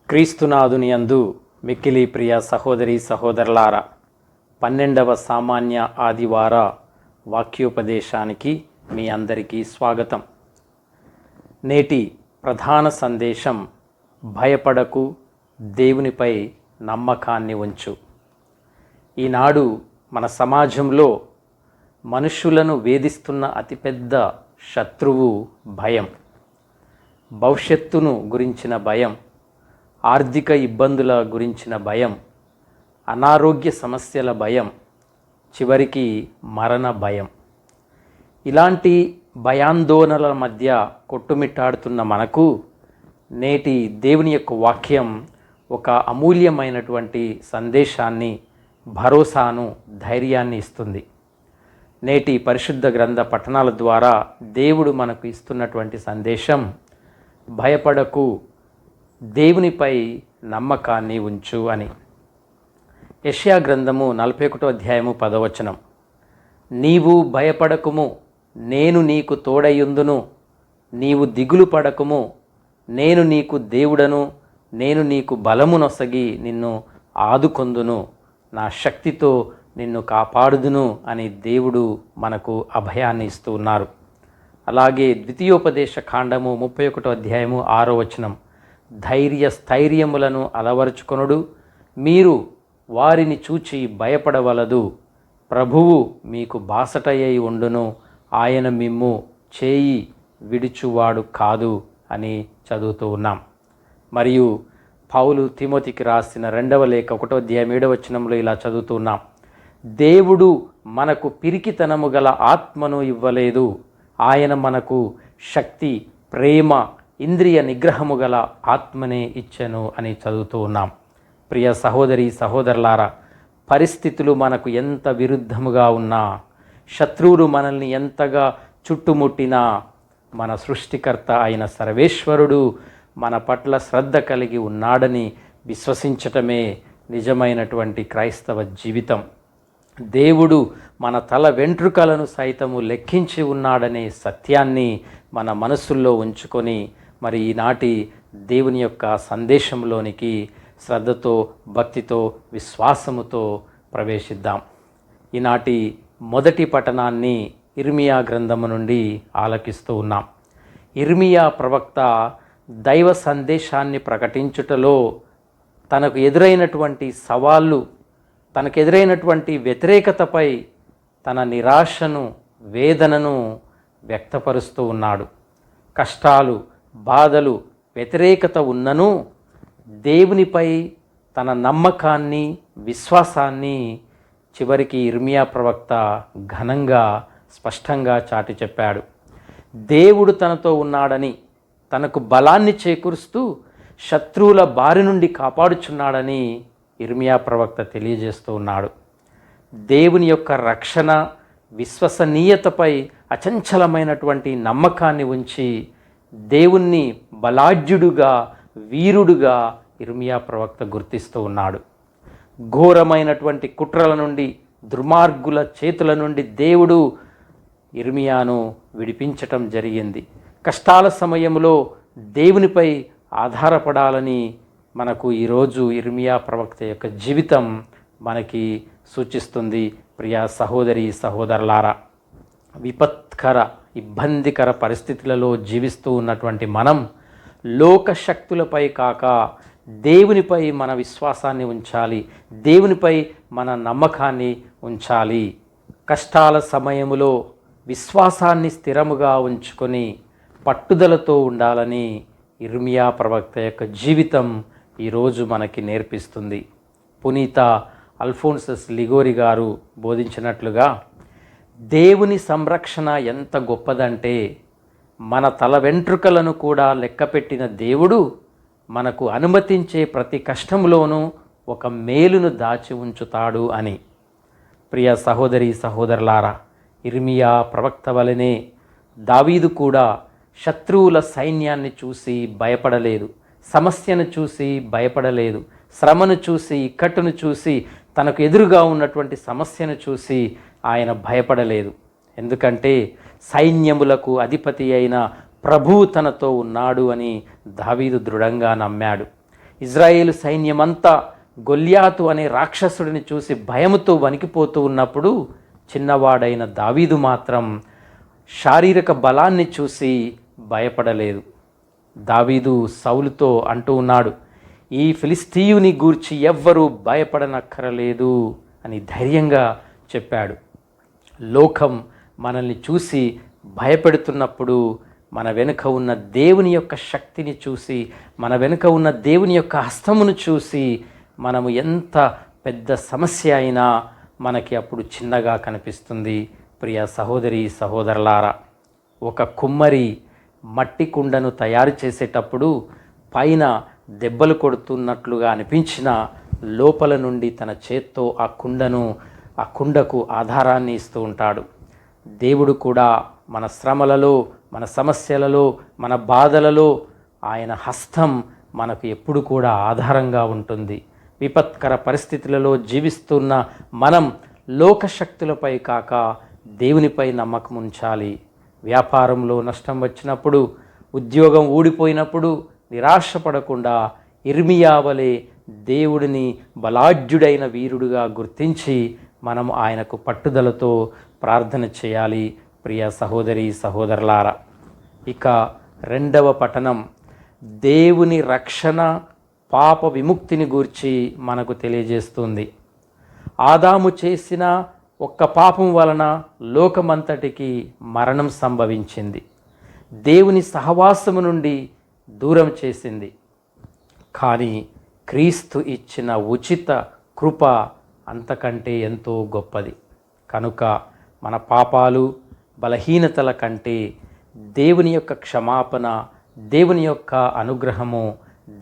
క్రీస్తునాథుని యందు మిక్కిలి ప్రియ సహోదరి సహోదరులారా, 12వ సామాన్య ఆదివార వాక్యోపదేశానికి మీ అందరికీ స్వాగతం. నేటి ప్రధాన సందేశం భయపడకు, దేవునిపై నమ్మకాన్ని ఉంచు. ఈనాడు మన సమాజంలో మనుషులను వేధిస్తున్న అతిపెద్ద శత్రువు భయం. భవిష్యత్తును గురించిన భయం, ఆర్థిక ఇబ్బందుల గురించిన భయం, అనారోగ్య సమస్యల భయం, చివరికి మరణ భయం. ఇలాంటి భయాందోళనల మధ్య కొట్టుమిట్టాడుతున్న మనకు నేటి దేవుని యొక్క వాక్యం ఒక అమూల్యమైనటువంటి సందేశాన్ని, భరోసాను, ధైర్యాన్ని ఇస్తుంది. నేటి పరిశుద్ధ గ్రంథ పఠనాల ద్వారా దేవుడు మనకు ఇస్తున్నటువంటి సందేశం, భయపడకు, దేవునిపై నమ్మకాన్ని ఉంచు అని. యెషయా గ్రంథము 41వ అధ్యాయము 10వ వచనం, నీవు భయపడకుము, నేను నీకు తోడయుందును, నీవు దిగులు పడకుము, నేను నీకు దేవుడను, నేను నీకు బలమునొసగి నిన్ను ఆదుకొందును, నా శక్తితో నిన్ను కాపాడుదును అని దేవుడు మనకు అభయాన్ని ఇస్తూ ఉన్నారు. అలాగే ద్వితీయోపదేశ కాండము 31వ అధ్యాయము 6వ వచనం, ధైర్య స్థైర్యములను అలవరుచుకొనుడు, మీరు వారిని చూచి భయపడవలదు, ప్రభువు మీకు బాసటయ్యి ఉండును, ఆయన మిమ్ము చేయి విడుచువాడు కాదు అని చదువుతూ ఉన్నాం. మరియు పౌలు తిమోతికి రాసిన 2వ లేఖ 1వ అధ్యాయం 7వ వచనంలో ఇలా చదువుతున్నాం, దేవుడు మనకు పిరికితనము గల ఆత్మను ఇవ్వలేదు, ఆయన మనకు శక్తి, ప్రేమ, ఇంద్రియ నిగ్రహము గల ఆత్మనే ఇచ్చెను అని చదువుతూ ఉన్నాం. ప్రియ సహోదరి సహోదరులారా, పరిస్థితులు మనకు ఎంత విరుద్ధముగా ఉన్నా, శత్రువులు మనల్ని ఎంతగా చుట్టుముట్టినా, మన సృష్టికర్త అయిన సర్వేశ్వరుడు మన పట్ల శ్రద్ధ కలిగి ఉన్నాడని విశ్వసించటమే నిజమైనటువంటి క్రైస్తవ జీవితం. దేవుడు మన తల వెంట్రుకలను సైతము లెక్కించి ఉన్నాడనే సత్యాన్ని మన మనసుల్లో ఉంచుకొని మరి ఈనాటి దేవుని యొక్క సందేశంలోనికి శ్రద్ధతో, భక్తితో, విశ్వాసముతో ప్రవేశిద్దాం. ఈనాటి మొదటి పఠనాన్ని ఇర్మియా గ్రంథము నుండి ఆలకిస్తూ ఉన్నాం. ఇర్మియా ప్రవక్త దైవ సందేశాన్ని ప్రకటించుటలో తనకు ఎదురైనటువంటి సవాళ్ళు, తనకు ఎదురైనటువంటి వ్యతిరేకతపై తన నిరాశను, వేదనను వ్యక్తపరుస్తూ ఉన్నాడు. కష్టాలు, బాధలు, వ్యతిరేకత ఉన్నను దేవునిపై తన నమ్మకాన్ని, విశ్వాసాన్ని చివరికి ఇర్మియా ప్రవక్త ఘనంగా, స్పష్టంగా చాటి చెప్పాడు. దేవుడు తనతో ఉన్నాడని, తనకు బలాన్ని చేకూరుస్తూ శత్రువుల బారి నుండి కాపాడుచున్నాడని ఇర్మియా ప్రవక్త తెలియజేస్తూ ఉన్నాడు. దేవుని యొక్క రక్షణ, విశ్వసనీయతపై అచంచలమైనటువంటి నమ్మకాన్ని ఉంచి దేవుణ్ణి బలాఢ్యుడుగా, వీరుడుగా ఇర్మియా ప్రవక్త గుర్తిస్తూ ఉన్నాడు. ఘోరమైనటువంటి కుట్రల నుండి, దుర్మార్గుల చేతుల నుండి దేవుడు ఇర్మియాను విడిపించటం జరిగింది. కష్టాల సమయంలో దేవునిపై ఆధారపడాలని మనకు ఈరోజు ఇర్మియా ప్రవక్త యొక్క జీవితం మనకి సూచిస్తుంది. ప్రియ సహోదరి సహోదరులారా, విపత్కర, ఇబ్బందికర పరిస్థితులలో జీవిస్తూ ఉన్నటువంటి మనం లోక శక్తులపై కాక దేవునిపై మన విశ్వాసాన్ని ఉంచాలి, దేవునిపై మన నమ్మకాన్ని ఉంచాలి. కష్టాల సమయములో విశ్వాసాన్ని స్థిరముగా ఉంచుకొని పట్టుదలతో ఉండాలని ఇర్మియా ప్రవక్త యొక్క జీవితం ఈరోజు మనకి నేర్పిస్తుంది. పునీత అల్ఫోన్సస్ లిగోరి గారు బోధించినట్లుగా, దేవుని సంరక్షణ ఎంత గొప్పదంటే మన తల వెంట్రుకలను కూడా లెక్కపెట్టిన దేవుడు మనకు అనుమతించే ప్రతి కష్టంలోనూ ఒక మేలును దాచి ఉంచుతాడు అని. ప్రియ సహోదరి సహోదరులారా, ఇర్మియా ప్రవక్త వలనే దావీదు కూడా శత్రువుల సైన్యాన్ని చూసి భయపడలేదు, సమస్యను చూసి భయపడలేదు, శ్రమను చూసి, ఇక్కట్టును చూసి, తనకు ఎదురుగా ఉన్నటువంటి సమస్యను చూసి ఆయన భయపడలేదు. ఎందుకంటే సైన్యములకు అధిపతి అయిన ప్రభువు తనతో ఉన్నాడు అని దావీదు దృఢంగా నమ్మాడు. ఇజ్రాయేలు సైన్యమంతా గొల్యాతు అనే రాక్షసుడిని చూసి భయముతో వణికిపోతూ ఉన్నప్పుడు చిన్నవాడైన దావీదు మాత్రం శారీరక బలాన్ని చూసి భయపడలేదు. దావీదు సౌలుతో అంటూ ఉన్నాడు, ఈ ఫిలిస్తీయుని గూర్చి ఎవ్వరూ భయపడనక్కరలేదు అని ధైర్యంగా చెప్పాడు. లోకం మనల్ని చూసి భయపెడుతున్నప్పుడు మన వెనుక ఉన్న దేవుని యొక్క శక్తిని చూసి, మన వెనుక ఉన్న దేవుని యొక్క హస్తమును చూసి మనము ఎంత పెద్ద సమస్య అయినా మనకి అప్పుడు చిన్నగా కనిపిస్తుంది. ప్రియ సహోదరి సహోదరులారా, ఒక కుమ్మరి మట్టి కుండను తయారు చేసేటప్పుడు పైన దెబ్బలు కొడుతున్నట్లుగా అనిపించిన లోపల నుండి తన చేత్తో ఆ కుండకు ఆధారాన్ని ఇస్తూ ఉంటాడు. దేవుడు కూడా మన శ్రమలలో, మన సమస్యలలో, మన బాధలలో ఆయన హస్తం మనకు ఎప్పుడు కూడా ఆధారంగా ఉంటుంది. విపత్కర పరిస్థితులలో జీవిస్తున్న మనం లోకశక్తులపై కాక దేవునిపై నమ్మకం ఉంచాలి. వ్యాపారంలో నష్టం వచ్చినప్పుడు, ఉద్యోగం ఊడిపోయినప్పుడు నిరాశపడకుండా ఇర్మియా వలె దేవుడిని బలాఢ్యుడైన వీరుడుగా గుర్తించి మనం ఆయనకు పట్టుదలతో ప్రార్థన చేయాలి. ప్రియ సహోదరి సహోదరులారా, ఇక రెండవ పఠనం దేవుని రక్షణ పాప విముక్తిని గూర్చి మనకు తెలియజేస్తుంది. ఆదాము చేసిన ఒక్క పాపం వలన లోకమంతటికి మరణం సంభవించింది. దేవుని సహవాసము నుండి దూరం చేసింది. కానీ క్రీస్తు ఇచ్చిన ఉచిత కృప అంతకంటే ఎంతో గొప్పది. కనుక మన పాపాలు, బలహీనతల కంటే దేవుని యొక్క క్షమాపణ, దేవుని యొక్క అనుగ్రహము,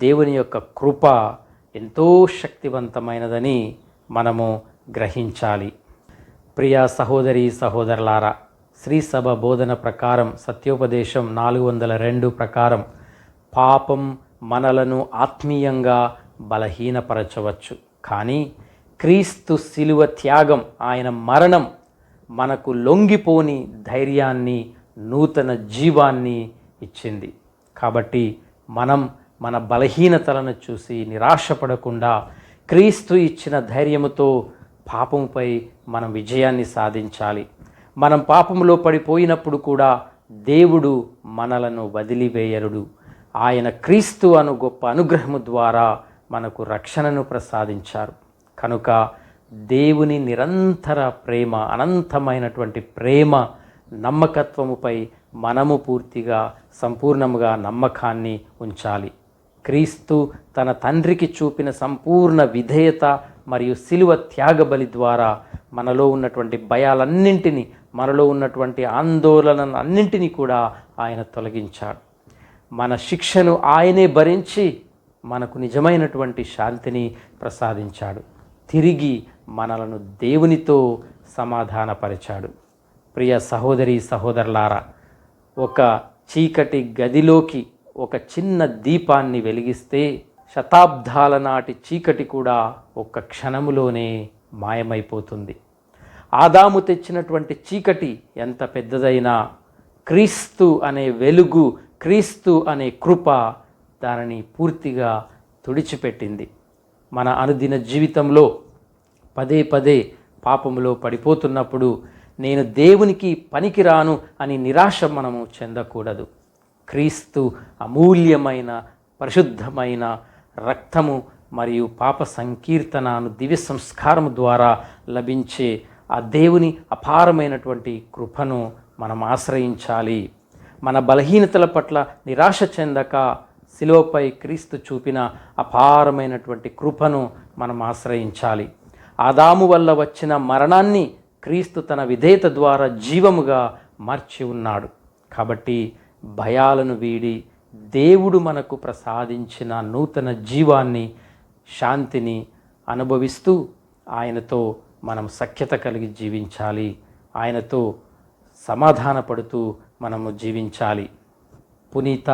దేవుని యొక్క కృప ఎంతో శక్తివంతమైనదని మనము గ్రహించాలి. ప్రియ సహోదరి సహోదరులారా, శ్రీ సభ బోధన ప్రకారం, సత్యోపదేశం 402 ప్రకారం పాపం మనలను ఆత్మీయంగా బలహీనపరచవచ్చు. కానీ క్రీస్తు శిలువ త్యాగం, ఆయన మరణం మనకు లొంగిపోని ధైర్యాన్ని, నూతన జీవాన్ని ఇచ్చింది. కాబట్టి మనం మన బలహీనతలను చూసి నిరాశపడకుండా క్రీస్తు ఇచ్చిన ధైర్యముతో పాపంపై మనం విజయాన్ని సాధించాలి. మనం పాపంలో పడిపోయినప్పుడు కూడా దేవుడు మనలను వదిలివేయరుడు. ఆయన క్రీస్తు అను గొప్ప అనుగ్రహము ద్వారా మనకు రక్షణను ప్రసాదించారు. కనుక దేవుని నిరంతర ప్రేమ, అనంతమైనటువంటి ప్రేమ, నమ్మకత్వముపై మనము పూర్తిగా సంపూర్ణముగా నమ్మకాన్ని ఉంచాలి. క్రీస్తు తన తండ్రికి చూపిన సంపూర్ణ విధేయత మరియు శిలువ త్యాగబలి ద్వారా మనలో ఉన్నటువంటి భయాలన్నింటినీ, మనలో ఉన్నటువంటి ఆందోళనలన్నింటినీ కూడా ఆయన తొలగించాడు. మన శిక్షను ఆయనే భరించి మనకు నిజమైనటువంటి శాంతిని ప్రసాదించాడు. తిరిగి మనలను దేవునితో సమాధానపరిచాడు. ప్రియ సహోదరి సహోదరులారా, ఒక చీకటి గదిలోకి ఒక చిన్న దీపాన్ని వెలిగిస్తే శతాబ్దాల నాటి చీకటి కూడా ఒక్క క్షణములోనే మాయమైపోతుంది. ఆదాము తెచ్చినటువంటి చీకటి ఎంత పెద్దదైనా క్రీస్తు అనే వెలుగు, క్రీస్తు అనే కృప దానిని పూర్తిగా తుడిచిపెట్టింది. మన అనుదిన జీవితంలో పదే పదే పాపములో పడిపోతున్నప్పుడు నేను దేవునికి పనికిరాను అని నిరాశ మనము చెందకూడదు. క్రీస్తు అమూల్యమైన పరిశుద్ధమైన రక్తము మరియు పాప సంకీర్తనను దివ్య సంస్కారము ద్వారా లభించే ఆ దేవుని అపారమైనటువంటి కృపను మనం ఆశ్రయించాలి. మన బలహీనతల పట్ల నిరాశ చెందక శిలువపై క్రీస్తు చూపిన అపారమైనటువంటి కృపను మనం ఆశ్రయించాలి. ఆదాము వల్ల వచ్చిన మరణాన్ని క్రీస్తు తన విధేయత ద్వారా జీవముగా మార్చి ఉన్నాడు. కాబట్టి భయాలను వీడి దేవుడు మనకు ప్రసాదించిన నూతన జీవాన్ని, శాంతిని అనుభవిస్తూ ఆయనతో మనం సఖ్యత కలిగి జీవించాలి. ఆయనతో సమాధానపడుతూ మనము జీవించాలి. పునీత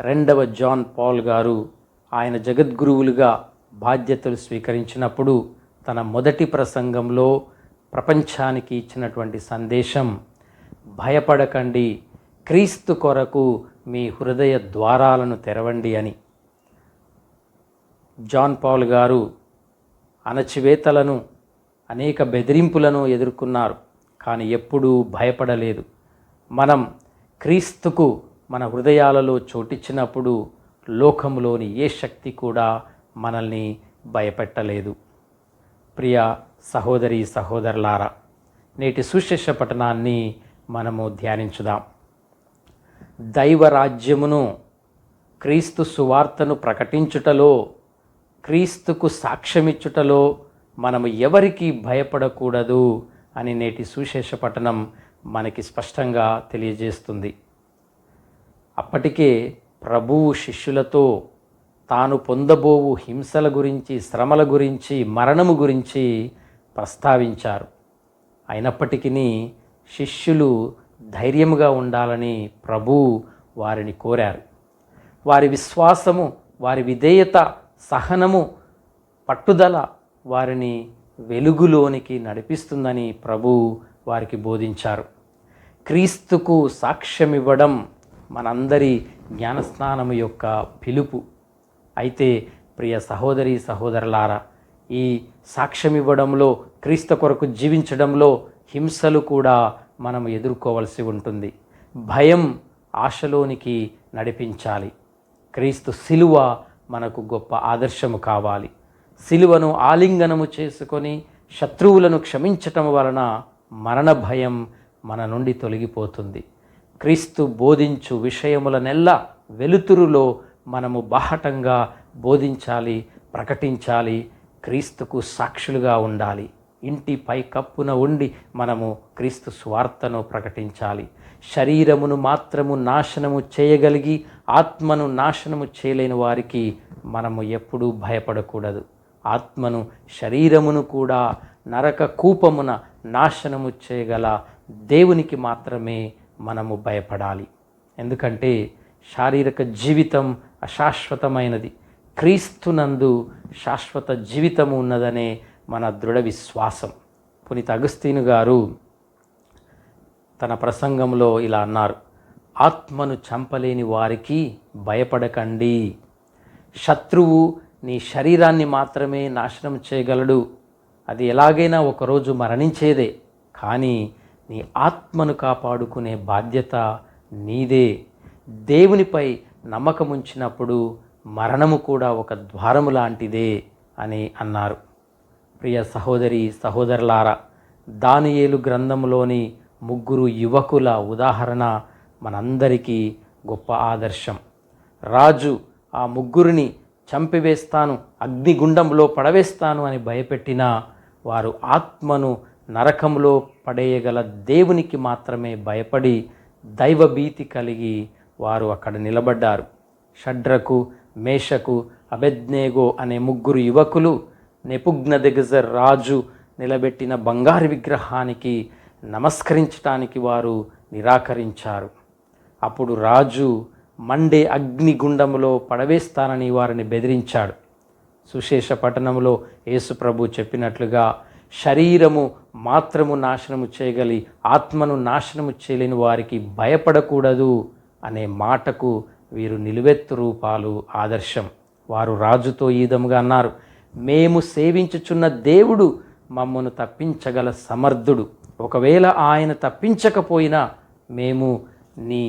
2వ జాన్ పాల్ గారు ఆయన జగద్గురువులుగా బాధ్యతలు స్వీకరించినప్పుడు తన మొదటి ప్రసంగంలో ప్రపంచానికి ఇచ్చినటువంటి సందేశం, భయపడకండి, క్రీస్తు కొరకు మీ హృదయ ద్వారాలను తెరవండి అని. జాన్ పాల్ గారు అణచివేతలను, అనేక బెదిరింపులను ఎదుర్కొన్నారు, కానీ ఎప్పుడూ భయపడలేదు. మనం క్రీస్తుకు మన హృదయాలలో చోటిచ్చినప్పుడు లోకంలోని ఏ శక్తి కూడా మనల్ని భయపెట్టలేదు. ప్రియ సహోదరి సహోదరులారా, నేటి సుశేష పఠనాన్ని మనము ధ్యానించుదాం. దైవరాజ్యమును, క్రీస్తు సువార్తను ప్రకటించుటలో, క్రీస్తుకు సాక్ష్యమిచ్చుటలో మనము ఎవరికి భయపడకూడదు అని నేటి సుశేష పఠనం మనకి స్పష్టంగా తెలియజేస్తుంది. అప్పటికే ప్రభువు శిష్యులతో తాను పొందబోవు హింసల గురించి, శ్రమల గురించి, మరణము గురించి ప్రస్తావించారు. అయినప్పటికీ శిష్యులు ధైర్యముగా ఉండాలని ప్రభువు వారిని కోరారు. వారి విశ్వాసము, వారి విధేయత, సహనము, పట్టుదల వారిని వెలుగులోనికి నడిపిస్తుందని ప్రభువు వారికి బోధించారు. క్రీస్తుకు సాక్ష్యమివ్వడం మనందరి జ్ఞానస్నానము యొక్క పిలుపు. అయితే ప్రియ సహోదరి సహోదరులారా, ఈ సాక్ష్యమివ్వడంలో, క్రీస్తు కొరకు జీవించడంలో హింసలు కూడా మనం ఎదుర్కోవలసి ఉంటుంది. భయం ఆశలోనికి నడిపించాలి. క్రీస్తు శిలువ మనకు గొప్ప ఆదర్శము కావాలి. శిలువను ఆలింగనము చేసుకొని శత్రువులను క్షమించటం వలన మరణ భయం మన నుండి తొలగిపోతుంది. క్రీస్తు బోధించు విషయములనెల్లా వెలుతురులో మనము బాహటంగా బోధించాలి, ప్రకటించాలి. క్రీస్తుకు సాక్షులుగా ఉండాలి. ఇంటి పై కప్పున ఉండి మనము క్రీస్తు స్వార్థను ప్రకటించాలి. శరీరమును మాత్రము నాశనము చేయగలిగి ఆత్మను నాశనము చేయలేని వారికి మనము ఎప్పుడూ భయపడకూడదు. ఆత్మను, శరీరమును కూడా నరక కూపమున నాశనము చేయగల దేవునికి మాత్రమే మనము భయపడాలి. ఎందుకంటే శారీరక జీవితం అశాశ్వతమైనది, క్రీస్తునందు శాశ్వత జీవితము ఉన్నదనే మన దృఢ విశ్వాసం. పునీత అగస్తీను గారు తన ప్రసంగంలో ఇలా అన్నారు: ఆత్మను చంపలేని వారికి భయపడకండి. శత్రువు నీ శరీరాన్ని మాత్రమే నాశనం చేయగలడు, అది ఎలాగైనా ఒకరోజు మరణించేదే. కానీ నీ ఆత్మను కాపాడుకునే బాధ్యత నీదే. దేవునిపై నమ్మకముంచినప్పుడు మరణము కూడా ఒక ద్వారము లాంటిదే అని అన్నారు. ప్రియ సహోదరి సహోదరులారా, దానియేలు గ్రంథంలోని 3 యువకుల ఉదాహరణ మనందరికీ గొప్ప ఆదర్శం. రాజు ఆ 3 చంపివేస్తాను, అగ్నిగుండంలో పడవేస్తాను అని భయపెట్టినా వారు ఆత్మను నరకంలో పడేయగల దేవునికి మాత్రమే భయపడి దైవభీతి కలిగి వారు అక్కడ నిలబడ్డారు. షడ్రకు, మేషకు, అబెద్నేగో అనే 3 యువకులు నెబుకద్నెజర్ రాజు నిలబెట్టిన బంగారు విగ్రహానికి నమస్కరించటానికి వారు నిరాకరించారు. అప్పుడు రాజు మండే అగ్నిగుండంలో పడవేస్తానని వారిని బెదిరించాడు. సుశేష పట్టణంలో యేసు ప్రభు చెప్పినట్లుగా శరీరము మాత్రము నాశనము చేయగలి ఆత్మను నాశనము చేయలేని వారికి భయపడకూడదు అనే మాటకు వీరు నిలువెత్తు రూపాలు, ఆదర్శం. వారు రాజుతో ఈ విధముగా అన్నారు: మేము సేవించుచున్న దేవుడు మమ్మను తప్పించగల సమర్థుడు. ఒకవేళ ఆయన తప్పించకపోయినా మేము నీ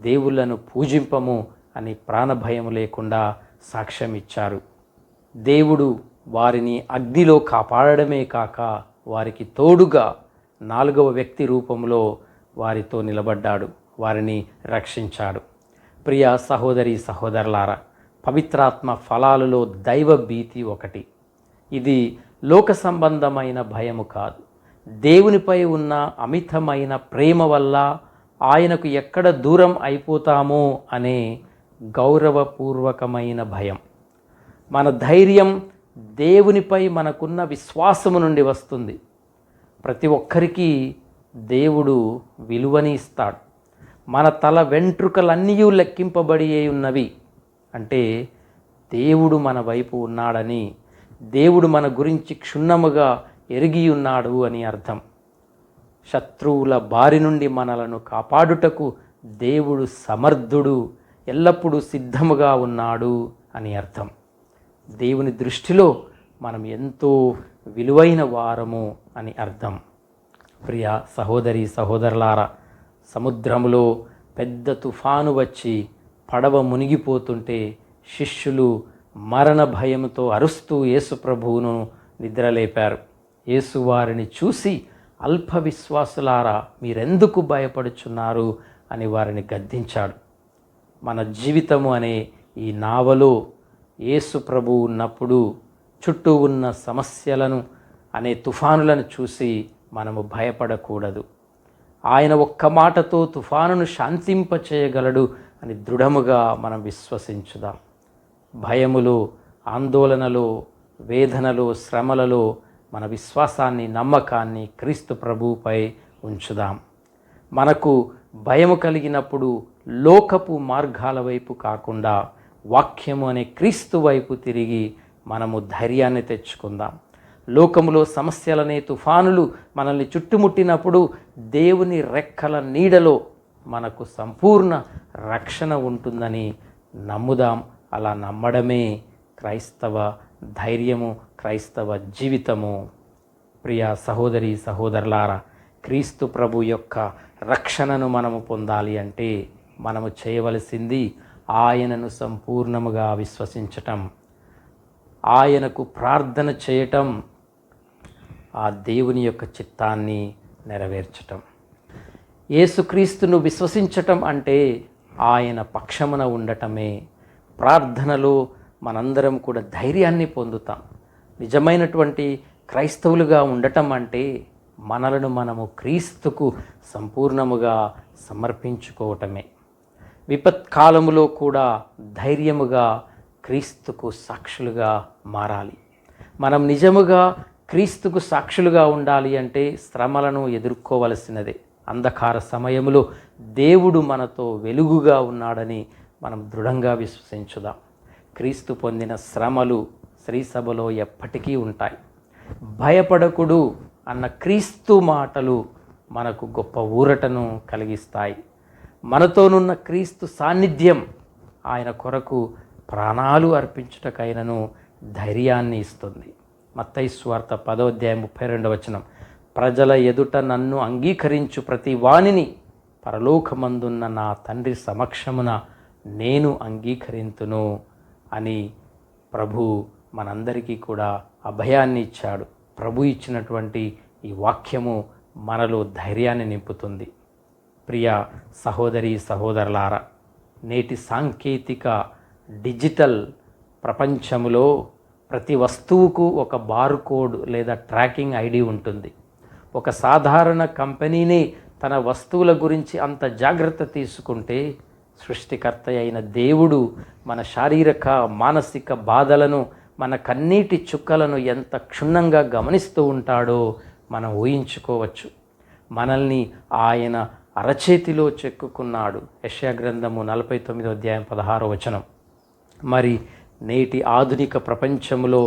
దేవుళ్ళను పూజింపము అని ప్రాణభయం లేకుండా సాక్ష్యం ఇచ్చారు. దేవుడు వారిని అగ్నిలో కాపాడడమే కాక వారికి తోడుగా 4వ వ్యక్తి రూపంలో వారితో నిలబడ్డాడు, వారిని రక్షించాడు. ప్రియ సహోదరి సహోదరులారా, పవిత్రాత్మ ఫలాలలో దైవ భీతి ఒకటి. ఇది లోక సంబంధమైన భయము కాదు, దేవునిపై ఉన్న అమితమైన ప్రేమ వల్ల ఆయనకు ఎక్కడ దూరం అయిపోతామో అనే గౌరవపూర్వకమైన భయం. మన ధైర్యం దేవునిపై మనకున్న విశ్వాసము నుండి వస్తుంది. ప్రతి ఒక్కరికి దేవుడు విలువని ఇస్తాడు. మన తల వెంట్రుకలన్నీ లెక్కింపబడి ఉన్నవి అంటే దేవుడు మన వైపు ఉన్నాడని, దేవుడు మన గురించి క్షుణ్ణముగా ఎరిగి ఉన్నాడు అని అర్థం. శత్రువుల బారి నుండి మనలను కాపాడుటకు దేవుడు సమర్థుడు, ఎల్లప్పుడూ సిద్ధముగా ఉన్నాడు అని అర్థం. దేవుని దృష్టిలో మనం ఎంతో విలువైన వారము అని అర్థం. ప్రియ సహోదరి సహోదరులారా, సముద్రములో పెద్ద తుఫాను వచ్చి పడవ మునిగిపోతుంటే శిష్యులు మరణ భయంతో అరుస్తూ యేసు ప్రభువును నిద్రలేపారు. యేసు వారిని చూసి, అల్ప విశ్వాసులారా, మీరెందుకు భయపడుచున్నారు అని వారిని గద్దించాడు. మన జీవితము అనే ఈ నావలో యేసు ప్రభువు ఉన్నప్పుడు చుట్టూ ఉన్న సమస్యలను అనే తుఫానులను చూసి మనము భయపడకూడదు. ఆయన ఒక్క మాటతో తుఫానును శాంతింపచేయగలడు అని దృఢముగా మనం విశ్వసించుదాం. భయములో, ఆందోళనలో, వేదనలో, శ్రమలలో మన విశ్వాసాన్ని, నమ్మకాన్ని క్రీస్తు ప్రభువుపై ఉంచుదాం. మనకు భయము కలిగినప్పుడు లోకపు మార్గాల వైపు కాకుండా వాక్యము అనే క్రీస్తు వైపు తిరిగి మనము ధైర్యాన్ని తెచ్చుకుందాం. లోకములో సమస్యలనే తుఫానులు మనల్ని చుట్టుముట్టినప్పుడు దేవుని రెక్కల నీడలో మనకు సంపూర్ణ రక్షణ ఉంటుందని నమ్ముదాం. అలా నమ్మడమే క్రైస్తవ ధైర్యము, క్రైస్తవ జీవితము. ప్రియ సహోదరి సహోదరులారా, క్రీస్తు ప్రభు యొక్క రక్షణను మనము పొందాలి అంటే మనము చేయవలసింది ఆయనను సంపూర్ణముగా విశ్వసించటం, ఆయనకు ప్రార్థన చేయటం, ఆ దేవుని యొక్క చిత్తాన్ని నెరవేర్చటం. యేసుక్రీస్తును విశ్వసించటం అంటే ఆయన పక్షమున ఉండటమే. ప్రార్థనలో మనందరం కూడా ధైర్యాన్ని పొందుతాం. నిజమైనటువంటి క్రైస్తవులుగా ఉండటం అంటే మనలను మనము క్రీస్తుకు సంపూర్ణముగా సమర్పించుకోవటమే. విపత్కాలములో కూడా ధైర్యముగా క్రీస్తుకు సాక్షులుగా మారాలి. మనం నిజముగా క్రీస్తుకు సాక్షులుగా ఉండాలి అంటే శ్రమలను ఎదుర్కోవలసినదే. అంధకార సమయంలో దేవుడు మనతో వెలుగుగా ఉన్నాడని మనం దృఢంగా విశ్వసించుదాం. క్రీస్తు పొందిన శ్రమలు శ్రీసభలో ఎప్పటికీ ఉంటాయి. భయపడకుడు అన్న క్రీస్తు మాటలు మనకు గొప్ప ఊరటను కలిగిస్తాయి. మనతోనున్న క్రీస్తు సాన్నిధ్యం ఆయన కొరకు ప్రాణాలు అర్పించుటకైనను ధైర్యాన్ని ఇస్తుంది. మత్తయి సువార్త 10:32 ప్రజల ఎదుట నన్ను అంగీకరించు ప్రతి వానిని పరలోకమందున్న నా తండ్రి సమక్షమున నేను అంగీకరింతును అని ప్రభు మనందరికీ కూడా అభయాన్ని ఇచ్చాడు. ప్రభు ఇచ్చినటువంటి ఈ వాక్యము మనలో ధైర్యాన్ని నింపుతుంది. ప్రియ సహోదరి సహోదరులారా, నేటి సాంకేతిక డిజిటల్ ప్రపంచంలో ప్రతి వస్తువుకు ఒక బార్కోడ్ లేదా ట్రాకింగ్ ఐడి ఉంటుంది. ఒక సాధారణ కంపెనీనే తన వస్తువుల గురించి అంత జాగ్రత్త తీసుకుంటే సృష్టికర్త అయిన దేవుడు మన శారీరక మానసిక బాధలను, మన కన్నీటి చుక్కలను ఎంత క్షుణ్ణంగా గమనిస్తూ ఉంటాడో మనం ఊహించుకోవచ్చు. మనల్ని ఆయన అరచేతిలో చెక్కుకున్నాడు. యెషయా గ్రంథము 49:16. మరి నేటి ఆధునిక ప్రపంచంలో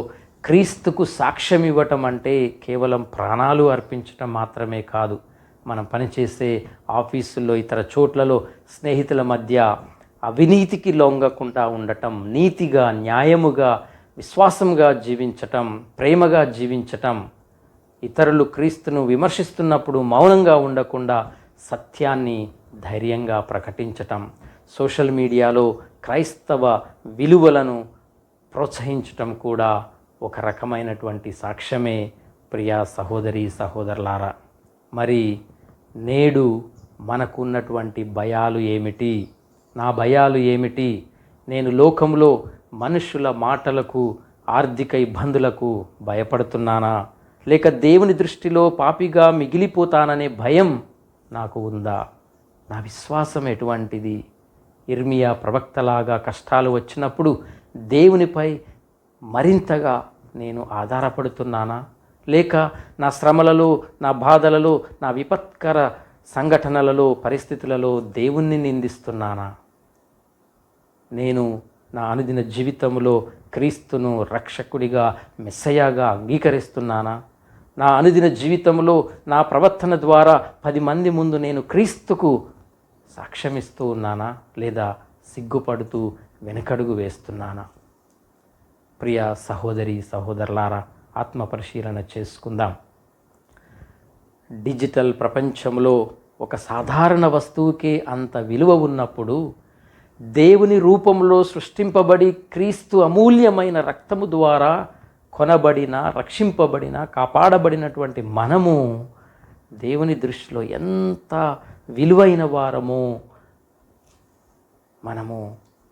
క్రీస్తుకు సాక్ష్యం ఇవ్వటం అంటే కేవలం ప్రాణాలు అర్పించటం మాత్రమే కాదు. మనం పనిచేసే ఆఫీసుల్లో, ఇతర చోట్లలో స్నేహితుల మధ్య అవినీతికి లొంగకుండా ఉండటం, నీతిగా, న్యాయముగా, విశ్వాసంగా జీవించటం, ప్రేమగా జీవించటం, ఇతరులు క్రీస్తును విమర్శిస్తున్నప్పుడు మౌనంగా ఉండకుండా సత్యాన్ని ధైర్యంగా ప్రకటించటం, సోషల్ మీడియాలో క్రైస్తవ విలువలను ప్రోత్సహించటం కూడా ఒక రకమైనటువంటి సాక్ష్యమే. ప్రియా సహోదరి సహోదరులారా, మరి నేడు మనకు ఉన్నటువంటి భయాలు ఏమిటి? నా భయాలు ఏమిటి? నేను లోకంలో మనుషుల మాటలకు, ఆర్థిక ఇబ్బందులకు భయపడుతున్నానా? లేక దేవుని దృష్టిలో పాపిగా మిగిలిపోతాననే భయం నాకు ఉందా? నా విశ్వాసం ఎటువంటిది? ఇర్మియా ప్రవక్తలాగా కష్టాలు వచ్చినప్పుడు దేవునిపై మరింతగా నేను ఆధారపడుతున్నానా? లేక నా శ్రమలలో, నా బాధలలో, నా విపత్కర సంఘటనలలో, పరిస్థితులలో దేవుణ్ణి నిందిస్తున్నానా? నేను నా అనుదిన జీవితంలో క్రీస్తును రక్షకుడిగా, మెస్సయాగా అంగీకరిస్తున్నానా? నా అనుదిన జీవితంలో నా ప్రవర్తన ద్వారా 10 మంది ముందు నేను క్రీస్తుకు సాక్ష్యమిస్తూ ఉన్నానా? లేదా సిగ్గుపడుతూ వెనకడుగు వేస్తున్నానా? ప్రియ సహోదరి సహోదరులారా, ఆత్మ పరిశీలన చేసుకుందాం. డిజిటల్ ప్రపంచంలో ఒక సాధారణ వస్తువుకే అంత విలువ ఉన్నప్పుడు, దేవుని రూపంలో సృష్టింపబడి క్రీస్తు అమూల్యమైన రక్తము ద్వారా కొనబడిన, రక్షింపబడిన, కాపాడబడినటువంటి మనము దేవుని దృష్టిలో ఎంత విలువైన వారమో మనము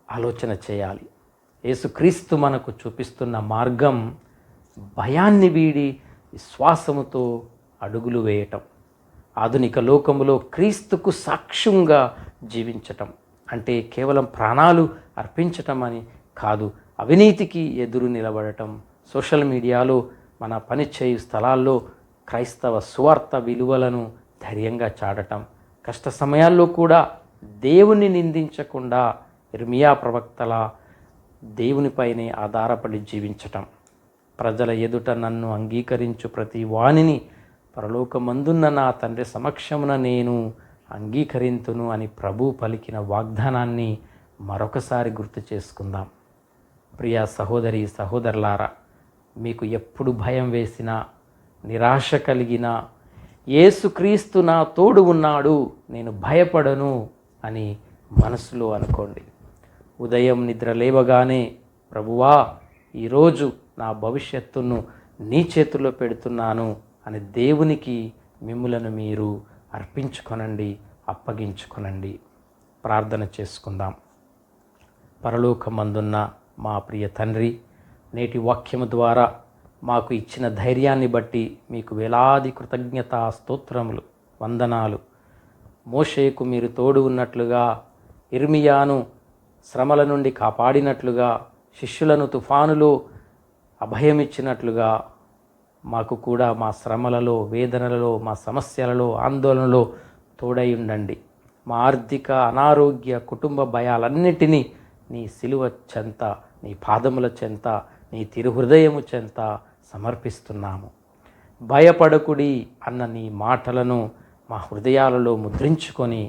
ఆలోచన చేయాలి. యేసుక్రీస్తు మనకు చూపిస్తున్న మార్గం భయాన్ని వీడి విశ్వాసముతో అడుగులు వేయటం. ఆధునిక లోకములో క్రీస్తుకు సాక్ష్యంగా జీవించటం అంటే కేవలం ప్రాణాలు అర్పించటం అని కాదు, అవినీతికి ఎదురు నిలబడటం, సోషల్ మీడియాలో, మన పనిచేయు స్థలాల్లో క్రైస్తవ సువార్త విలువలను ధైర్యంగా చాటటం, కష్ట సమయాల్లో కూడా దేవుని నిందించకుండా ఇర్మియా ప్రవక్తల దేవునిపైనే ఆధారపడి జీవించటం, ప్రజల ఎదుట నన్ను అంగీకరించు ప్రతి వానిని పరలోకమందున్న నా తండ్రి సమక్షమున నేను అంగీకరింతును అని ప్రభు పలికిన వాగ్దానాన్ని మరొకసారి గుర్తు చేసుకుందాం. ప్రియ సహోదరి సహోదరులారా, మీకు ఎప్పుడు భయం వేసినా, నిరాశ కలిగినా, యేసుక్రీస్తు నా తోడు ఉన్నాడు, నేను భయపడను అని మనసులో అనుకోండి. ఉదయం నిద్ర లేవగానే, ప్రభువా ఈరోజు నా భవిష్యత్తును నీ చేతుల్లో పెడుతున్నాను అని దేవునికి మిమ్ములను మీరు అర్పించుకొనండి, అప్పగించుకొనండి. ప్రార్థన చేసుకుందాం. పరలోకమందున్న మా ప్రియ తండ్రి, నేటి వాక్యము ద్వారా మాకు ఇచ్చిన ధైర్యాన్ని బట్టి మీకు వేలాది కృతజ్ఞతా స్తోత్రములు, వందనాలు. మోషేకు మీరు తోడు ఉన్నట్లుగా, ఇర్మియాను శ్రమల నుండి కాపాడినట్లుగా, శిష్యులను తుఫానులో అభయమిచ్చినట్లుగా మాకు కూడా మా శ్రమలలో, వేదనలలో, మా సమస్యలలో, ఆందోళనలో తోడై ఉండండి. మా ఆర్థిక, అనారోగ్య, కుటుంబ భయాలన్నిటినీ నీ సిలువ చెంత, నీ పాదముల చెంత, నీ తిరుహృదయము చెంత సమర్పిస్తున్నాము. భయపడకుడి అన్న నీ మాటలను మా హృదయాలలో ముద్రించుకొని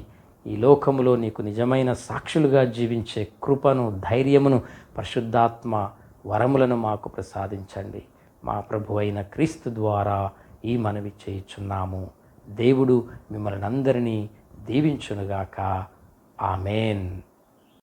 ఈ లోకములో నీకు నిజమైన సాక్షులుగా జీవించే కృపను, ధైర్యమును, పరిశుద్ధాత్మ వరములను మాకు ప్రసాదించండి. మా ప్రభు అయిన క్రీస్తు ద్వారా ఈ మనవి చేయుచున్నాము. దేవుడు మిమ్మల్ని అందరినీ దీవించునుగాక. ఆమేన్.